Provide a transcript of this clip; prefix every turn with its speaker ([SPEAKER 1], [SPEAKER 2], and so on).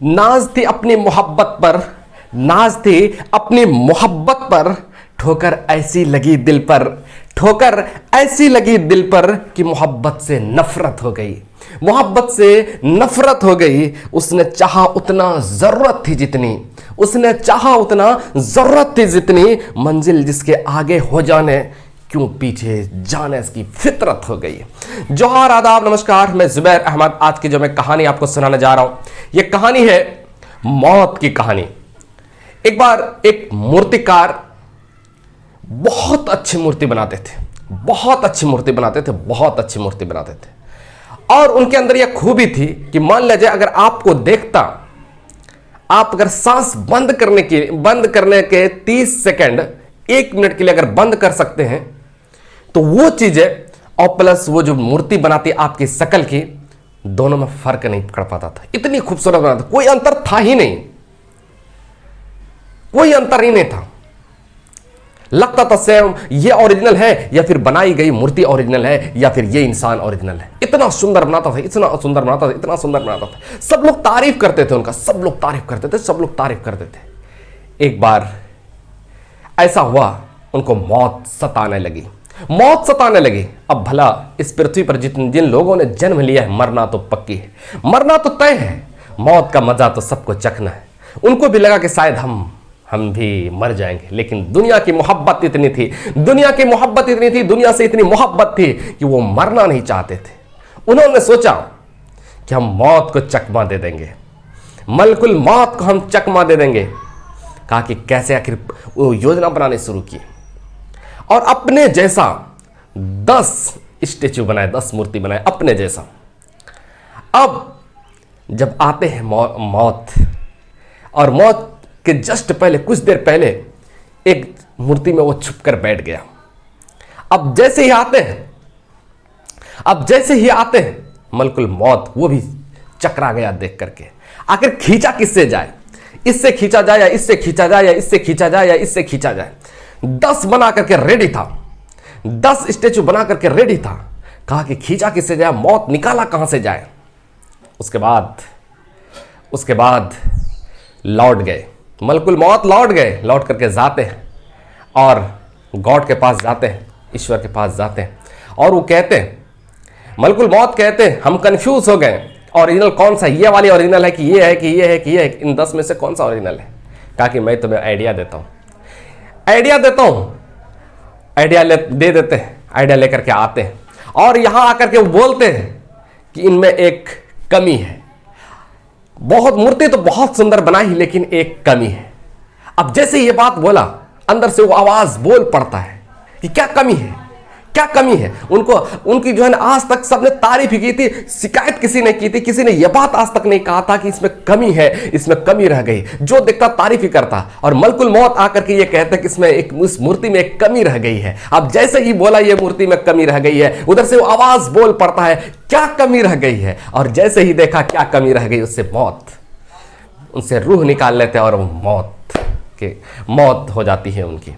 [SPEAKER 1] नाज थी अपनी मोहब्बत पर, नाज थी अपनी मोहब्बत पर, ठोकर ऐसी लगी दिल पर, ठोकर ऐसी लगी दिल पर कि मोहब्बत से नफरत हो गई, मोहब्बत से नफरत हो गई। उसने चाहा उतना जरूरत थी जितनी, उसने चाहा उतना जरूरत थी जितनी, मंजिल जिसके आगे हो जाने क्यों पीछे जाने इसकी फितरत हो गई। जोहार, आदाब, नमस्कार, मैं जुबैर अहमद। आज की जो मैं कहानी आपको सुनाने जा रहा हूं, यह कहानी है मौत की कहानी। एक बार एक मूर्तिकार बहुत अच्छी मूर्ति बनाते थे, बहुत अच्छी मूर्ति बनाते थे, बहुत अच्छी मूर्ति बनाते थे। और उनके अंदर यह खूबी थी कि मान लीजिए अगर आपको देखता, आप अगर सांस बंद करने के 30 सेकंड 1 मिनट के लिए अगर बंद कर सकते हैं तो वो चीजें और प्लस वो जो मूर्ति बनाती आपकी शक्ल की, दोनों में फर्क नहीं पड़ पाता था। इतनी खूबसूरत बनाता, कोई अंतर था ही नहीं, कोई अंतर ही नहीं था। लगता था सेम ये ओरिजिनल है या फिर बनाई गई मूर्ति ओरिजिनल है या फिर ये इंसान ओरिजिनल है। इतना सुंदर बनाता था, इतना सुंदर बनाता था, इतना सुंदर बनाता था। सब लोग तारीफ करते थे उनका, सब लोग तारीफ करते थे, सब लोग तारीफ करते थे। एक बार ऐसा हुआ, उनको मौत सताने लगी, मौत सताने लगी। अब भला इस पृथ्वी पर जिन लोगों ने जन्म लिया है, मरना तो पक्की है, मरना तो तय है, मौत का मजा तो सबको चखना है। उनको भी लगा कि शायद हम भी मर जाएंगे, लेकिन दुनिया की मोहब्बत इतनी थी, दुनिया की मोहब्बत इतनी थी, दुनिया से इतनी मोहब्बत थी कि वो मरना नहीं चाहते थे। उन्होंने सोचा कि हम मौत को चकमा दे देंगे, मलकुल मौत को हम चकमा दे देंगे। कहा कि कैसे, आखिर वो योजना बनाने शुरू की और अपने जैसा 10 स्टेच्यू बनाए, 10 मूर्ति बनाए अपने जैसा। अब जब आते हैं मौत, और मौत के जस्ट पहले, कुछ देर पहले एक मूर्ति में वो छुपकर बैठ गया। अब जैसे ही आते हैं मलकुल मौत, वो भी चकरा गया देख करके। आखिर खींचा किससे जाए, इससे खींचा जाए या इससे खींचा जाए या इससे खींचा जाए या इससे खींचा जाए। 10 बना करके रेडी था, 10 स्टेचू बना करके रेडी था। कहा कि खींचा किससे जाए, मौत निकाला कहां से जाए। उसके बाद लौट गए, मलकुल मौत लौट गए। लौट करके जाते हैं और गॉड के पास जाते हैं, ईश्वर के पास जाते हैं, और वो कहते हैं, मलकुल मौत कहते हैं, हम कंफ्यूज हो गए, ओरिजिनल कौन सा, ये वाली ओरिजिनल है कि ये है कि ये है कि ये है, इन 10 में से कौन सा ओरिजिनल है। कहा कि मैं तुम्हें आइडिया देता हूं, आइडिया दे देते हैं। आइडिया लेकर के आते हैं और यहां आकर के वो बोलते हैं कि इनमें एक कमी है। बहुत मूर्ति तो बहुत सुंदर बनाई, लेकिन एक कमी है। अब जैसे ये बात बोला, अंदर से वो आवाज बोल पड़ता है कि क्या कमी है, क्या कमी है। उनकी जो है ना, आज तक सबने तारीफ ही की थी, शिकायत किसी ने की थी, किसी ने यह बात आज तक नहीं कहा था कि इसमें कमी है, इसमें कमी रह गई। जो देखता तारीफ ही करता, और मलकुल मौत आकर के ये कहते कि इसमें इस मूर्ति में एक कमी रह गई है। अब जैसे ही बोला ये मूर्ति में कमी रह गई है, उधर से वो आवाज बोल पड़ता है क्या कमी रह गई है। और जैसे ही देखा क्या कमी रह गई, उससे उनसे रूह निकाल लेते हैं और वो मौत हो जाती है उनकी।